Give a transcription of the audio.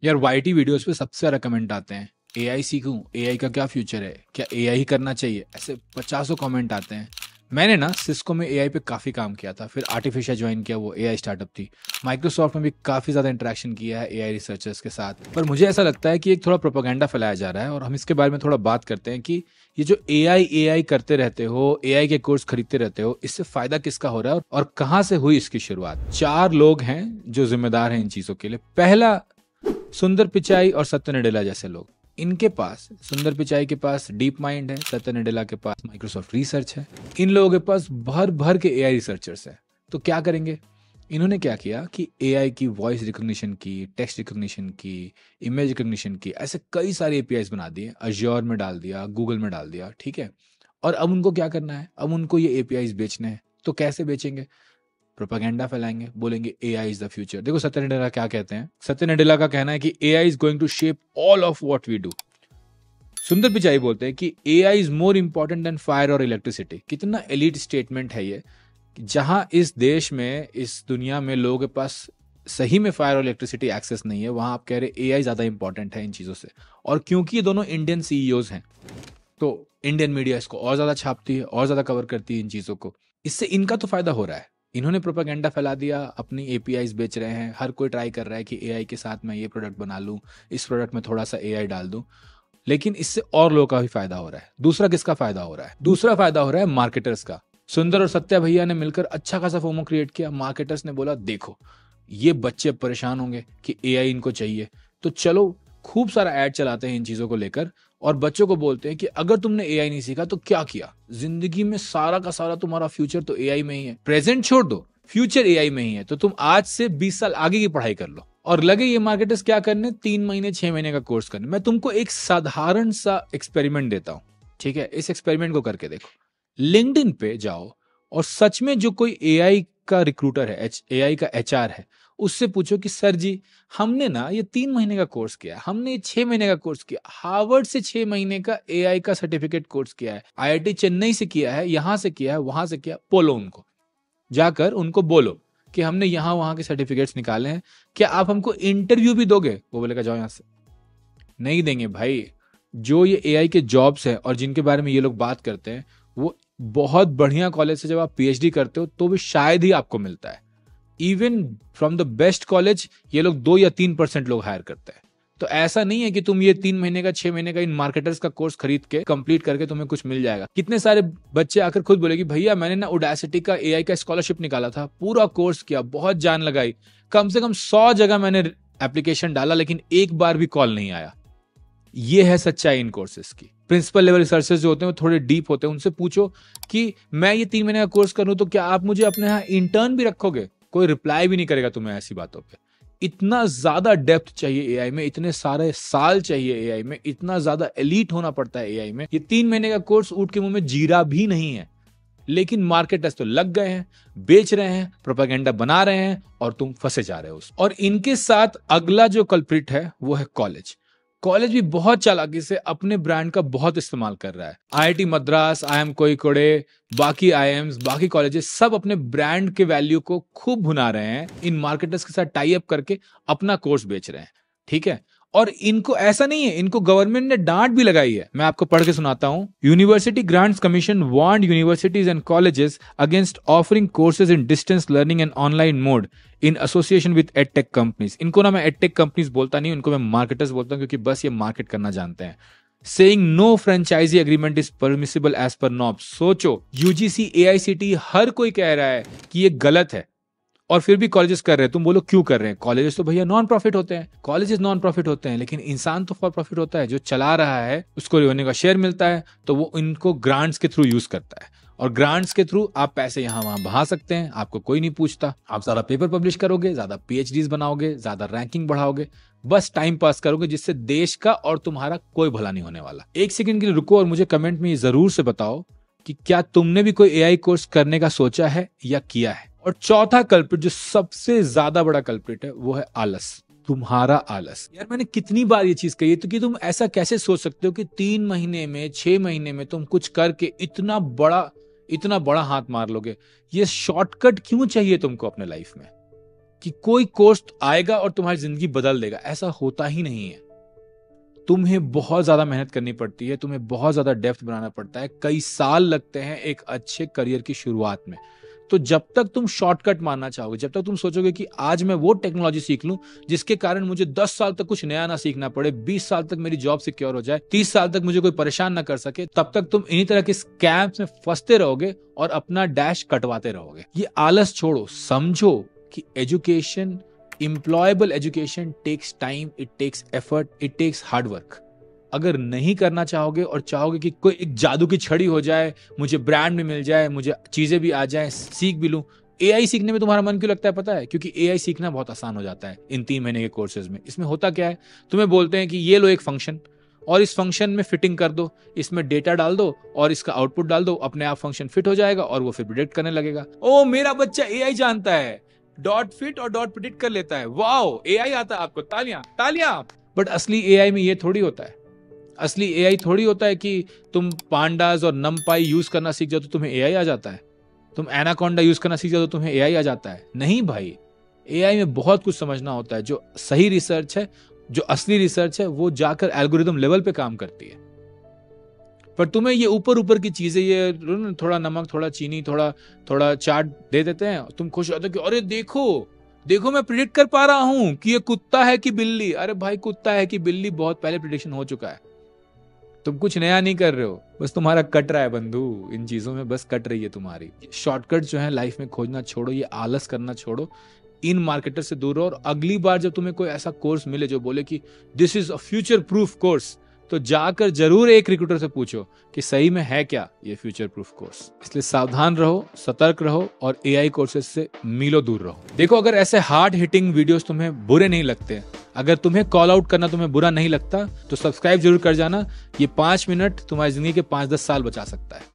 यार YT videos पे सबसे ज्यादा कमेंट आते हैं, एआई सीखूं, एआई का क्या फ्यूचर है, क्या एआई ही करना चाहिए, ऐसे पचासों कमेंट आते हैं। मैंने ना सिस्को में एआई पे काफ़ी काम किया था, फिर आर्टिफिशियल ज्वाइन किया, वो एआई स्टार्टअप थी। माइक्रोसॉफ्ट में भी काफ़ी ज़्यादा इंटरेक्शन किया है एआई रिसर्चर्स के साथ। पर मुझे ऐसा लगता है कि एक थोड़ा प्रोपेगेंडा फैलाया जा रहा है, और हम इसके बारे में थोड़ा बात करते हैं कि ये जो एआई एआई करते रहते हो, एआई के कोर्स खरीदते रहते हो, इससे फ़ायदा किसका हो रहा है और कहाँ से हुई इसकी शुरुआत। 4 लोग हैं जो जिम्मेदार हैं इन चीज़ों के लिए। पहला, सुंदर पिचाई और सत्य नडेला जैसे लोग। इनके पास, सुंदर पिचाई के पास डीप माइंड है, सत्य नडेला के पास माइक्रोसॉफ्ट रिसर्च है, इन लोगों के पास भर भर के एआई रिसर्चर्स है। तो क्या करेंगे, इन्होंने क्या किया कि एआई की वॉइस रिकॉग्निशन की, टेक्स्ट रिकॉग्निशन की, इमेज रिकॉग्निशन की, ऐसे कई सारे एपीआईज बना दिए, अज्योर में डाल दिया, गूगल में डाल दिया, ठीक है। और अब उनको क्या करना है, अब उनको ये एपीआईज बेचने हैं। तो कैसे बेचेंगे, प्रोपागेंडा फैलाएंगे, बोलेंगे एआई इज द फ्यूचर। देखो सत्य नडेला क्या कहते हैं, सत्य नडेला का कहना है कि AI is going to shape all of what we do. Sundar Pichai बोलते हैं कि AI is more important than fire और इलेक्ट्रिसिटी। कितना एलिट स्टेटमेंट है ये, जहां इस देश में, इस दुनिया में लोगों के पास सही में फायर और इलेक्ट्रिसिटी एक्सेस नहीं है, वहां आप कह रहे एआई ज्यादा इंपॉर्टेंट है इन चीजों से। और क्योंकि ये दोनों इंडियन सीईओज हैं, तो इंडियन मीडिया इसको और ज्यादा छापती है, और ज्यादा कवर करती है इन चीजों को। इससे इनका तो फायदा हो रहा है, इन्होंने प्रोपेगेंडा फैला दिया, अपनी एपीआईज बेच रहे हैं, हर कोई ट्राई कर रहा है कि एआई के साथ मैं ये प्रोडक्ट बना लूं, इस प्रोडक्ट में थोड़ा सा एआई डाल दूं। लेकिन इससे और लोगों का भी फायदा हो रहा है। दूसरा किसका फायदा हो रहा है, दूसरा फायदा हो रहा है मार्केटर्स का। सुंदर और सत्या भैया ने मिलकर अच्छा खासा फोमो क्रिएट किया। मार्केटर्स ने बोला देखो ये बच्चे परेशान होंगे कि एआई इनको चाहिए, तो चलो खूब सारा ऐड चलाते हैं इन चीजों को लेकर, और बच्चों को बोलते हैं कि अगर तुमने एआई नहीं सीखा तो क्या किया, जिंदगी में सारा का सारा तुम्हारा फ्यूचर तो एआई में ही है। प्रेजेंट छोड़ दो, फ्यूचर एआई में ही है, तो तुम आज से 20 साल आगे की पढ़ाई कर लो। और लगे ये मार्केटर्स क्या करने, 3 महीने 6 महीने का कोर्स करने। मैं तुमको एक साधारण सा एक्सपेरिमेंट देता हूं, ठीक है, इस एक्सपेरिमेंट को करके देखो। लिंक्डइन पे जाओ और सच में जो कोई एआई का रिक्रूटर है, एआई का एचआर है, उससे पूछो कि सर जी, हमने ना ये 3 महीने का कोर्स किया, हमने ये 6 महीने का कोर्स किया, हार्वर्ड से 6 महीने का एआई का सर्टिफिकेट कोर्स किया है, आईआईटी चेन्नई से किया है, यहां से किया है, वहां से किया। बोलो उनको, जाकर उनको बोलो कि हमने यहां वहां के सर्टिफिकेट्स निकाले हैं, क्या आप हमको इंटरव्यू भी दोगे। वो बोलेगा जाओ यहां से। नहीं देंगे भाई। जो ये एआई के जॉब्स हैं और जिनके बारे में ये लोग बात करते हैं, वो बहुत बढ़िया कॉलेज से जब आप पीएचडी करते हो तो भी शायद ही आपको मिलता है। Even from the best college ये लोग 2 या 3% लोग हायर करते हैं। तो ऐसा नहीं है कि तुम ये 3 महीने का 6 महीने का इन मार्केटर्स का कोर्स खरीद के कंप्लीट करके तुम्हें कुछ मिल जाएगा। कितने सारे बच्चे आकर खुद बोले कि भैया मैंने ना उडासिटी का एआई का स्कॉलरशिप निकाला था, पूरा कोर्स किया, बहुत जान लगाई, कम से कम 100 जगह मैंने एप्लीकेशन डाला, लेकिन एक बार भी कॉल नहीं आया। ये है सच्चाई इन कोर्सेज की। प्रिंसिपल लेवल रिसर्चर्स जो होते हैं वो थोड़े डीप होते हैं, उनसे पूछो कि मैं ये 3 महीने का कोर्स करूं तो क्या आप मुझे अपने यहाँ इंटर्न भी रखोगे। कोई रिप्लाई भी नहीं करेगा तुम्हें ऐसी बातों पे। इतना ज्यादा डेप्थ चाहिए एआई में, इतने सारे साल चाहिए एआई में, इतना ज्यादा एलीट होना पड़ता है एआई में। ये 3 महीने का कोर्स ऊँट के मुंह में जीरा भी नहीं है। लेकिन मार्केटर्स तो लग गए हैं, बेच रहे हैं, प्रोपेगेंडा बना रहे हैं, और तुम फंसे जा रहे हो। और इनके साथ अगला जो कल्प्रिट है वो है कॉलेज। कॉलेज भी बहुत चालाकी से अपने ब्रांड का बहुत इस्तेमाल कर रहा है। आईआईटी मद्रास, आईएम कोईकोड़े, बाकी आईएम्स, बाकी कॉलेजेस सब अपने ब्रांड के वैल्यू को खूब भुना रहे हैं, इन मार्केटर्स के साथ टाई अप करके अपना कोर्स बेच रहे हैं, ठीक है। और इनको ऐसा नहीं है, इनको गवर्नमेंट ने डांट भी लगाई है। मैं आपको पढ़ के सुनाता हूं। University grants commission warned universities and colleges against offering courses in distance learning and online mode in association with edtech companies. इनको ना मैं एडटेक कंपनीज बोलता नहीं, इनको मैं मार्केटर्स बोलता हूं, क्योंकि बस ये मार्केट करना जानते हैं। Saying no franchise agreement is permissible as per knob. सोचो, यूजीसी एआईसीटी हर कोई कह रहा है कि ये गलत है, और फिर भी कॉलेजेस कर रहे हैं। तुम बोलो क्यों कर रहे हैं, कॉलेजेस तो भैया नॉन प्रॉफिट होते हैं, कॉलेजेस नॉन प्रॉफिट होते हैं, लेकिन इंसान तो फॉर प्रॉफिट होता है। जो चला रहा है उसको रेवेन्यू का शेयर मिलता है, तो वो इनको ग्रांट्स के थ्रू यूज करता है, और ग्रांट्स के थ्रू आप पैसे यहां वहां बहा सकते हैं, आपको कोई नहीं पूछता। आप ज्यादा पेपर पब्लिश करोगे, ज्यादा पीएचडीज बनाओगे, ज्यादा रैंकिंग बढ़ाओगे, बस टाइम पास करोगे, जिससे देश का और तुम्हारा कोई भला नहीं होने वाला। एक सेकंड के लिए रुको और मुझे कमेंट में ये जरूर से बताओ कि क्या तुमने भी कोई एआई कोर्स करने का सोचा है या किया है। और चौथा कल्प्रिट, जो सबसे ज्यादा बड़ा कल्प्रिट है, वो है आलस, तुम्हारा आलस। यार मैंने कितनी बार ये चीज कही है, तो कि तुम ऐसा कैसे सोच सकते हो कि 3 महीने में 6 महीने में तुम कुछ करके इतना बड़ा हाथ मार लोगे। ये शॉर्टकट क्यों चाहिए तुमको अपने लाइफ में। कि कोई कोर्स आएगा और तुम्हारी जिंदगी बदल देगा, ऐसा होता ही नहीं है। तुम्हें बहुत ज्यादा मेहनत करनी पड़ती है, तुम्हें बहुत ज्यादा डेप्थ बनाना पड़ता है, कई साल लगते हैं एक अच्छे करियर की शुरुआत में। तो जब तक तुम शॉर्टकट मानना चाहोगे, जब तक तुम सोचोगे कि आज मैं वो टेक्नोलॉजी सीख लूं जिसके कारण मुझे 10 साल तक कुछ नया ना सीखना पड़े, 20 साल तक मेरी जॉब सिक्योर हो जाए, 30 साल तक मुझे कोई परेशान ना कर सके, तब तक तुम इन्हीं तरह के स्कैम्स में फंसते रहोगे और अपना डैश कटवाते रहोगे। ये आलस छोड़ो, समझो कि education, employable education takes time, it takes effort, it takes hard work. अगर नहीं करना चाहोगे और चाहोगे कि कोई एक जादू की छड़ी हो जाए, मुझे ब्रांड भी मिल जाए, मुझे चीजें भी आ जाए, सीख भी लूं, एआई सीखने में तुम्हारा मन क्यों लगता है पता है? क्योंकि एआई सीखना बहुत आसान हो जाता है इन 3 महीने के कोर्सेज में। इसमें होता क्या है, तुम्हें बोलते हैं कि ये लो एक फंक्शन और इस फंक्शन में फिटिंग कर दो, इसमें डेटा डाल दो और इसका आउटपुट डाल दो, अपने आप फंक्शन फिट हो जाएगा और वो फिर प्रिडिक्ट करने लगेगा। ओ मेरा बच्चा एआई जानता है, डॉट फिट और डॉट प्रिडिक्ट कर लेता है, वाओ एआई आता है आपको, तालियां तालियां। बट असली एआई में ये थोड़ी होता है। असली एआई थोड़ी होता है कि तुम पांडास और नमपाई यूज करना सीख जाओ तो तुम्हें एआई आ जाता है, तुम एनाकोंडा यूज करना सीख जाओ तो तुम्हें एआई आ जाता है। नहीं भाई, एआई में बहुत कुछ समझना होता है। जो सही रिसर्च है, जो असली रिसर्च है, वो जाकर एल्गोरिदम लेवल पे काम करती है। पर तुम्हें ये ऊपर ऊपर की चीजें, ये थोड़ा नमक, थोड़ा चीनी, थोड़ा चाट दे देते हैं, तुम खुश होते हो कि अरे देखो देखो मैं प्रिडिक्ट कर पा रहा हूं कि ये कुत्ता है कि बिल्ली। अरे भाई, कुत्ता है कि बिल्ली बहुत पहले प्रिडिक्शन हो चुका है, तुम कुछ नया नहीं कर रहे हो, बस तुम्हारा कट रहा है बंधु, इन चीजों में बस कट रही है तुम्हारी। शॉर्टकट जो है लाइफ में खोजना छोड़ो, ये आलस करना छोड़ो, इन मार्केटर से दूर रहो। और अगली बार जब तुम्हें कोई ऐसा कोर्स मिले जो बोले कि this is a future proof course, तो जाकर जरूर एक रिक्रूटर से पूछो कि सही में है क्या ये फ्यूचर प्रूफ कोर्स। इसलिए सावधान रहो, सतर्क रहो और एआई कोर्सेज से मीलों दूर रहो। देखो, अगर ऐसे हार्ड हिटिंग वीडियोस तुम्हें बुरे नहीं लगते, अगर तुम्हें कॉल आउट करना तुम्हें बुरा नहीं लगता, तो सब्सक्राइब जरूर कर जाना। ये 5 मिनट तुम्हारी जिंदगी के 5-10 साल बचा सकता है।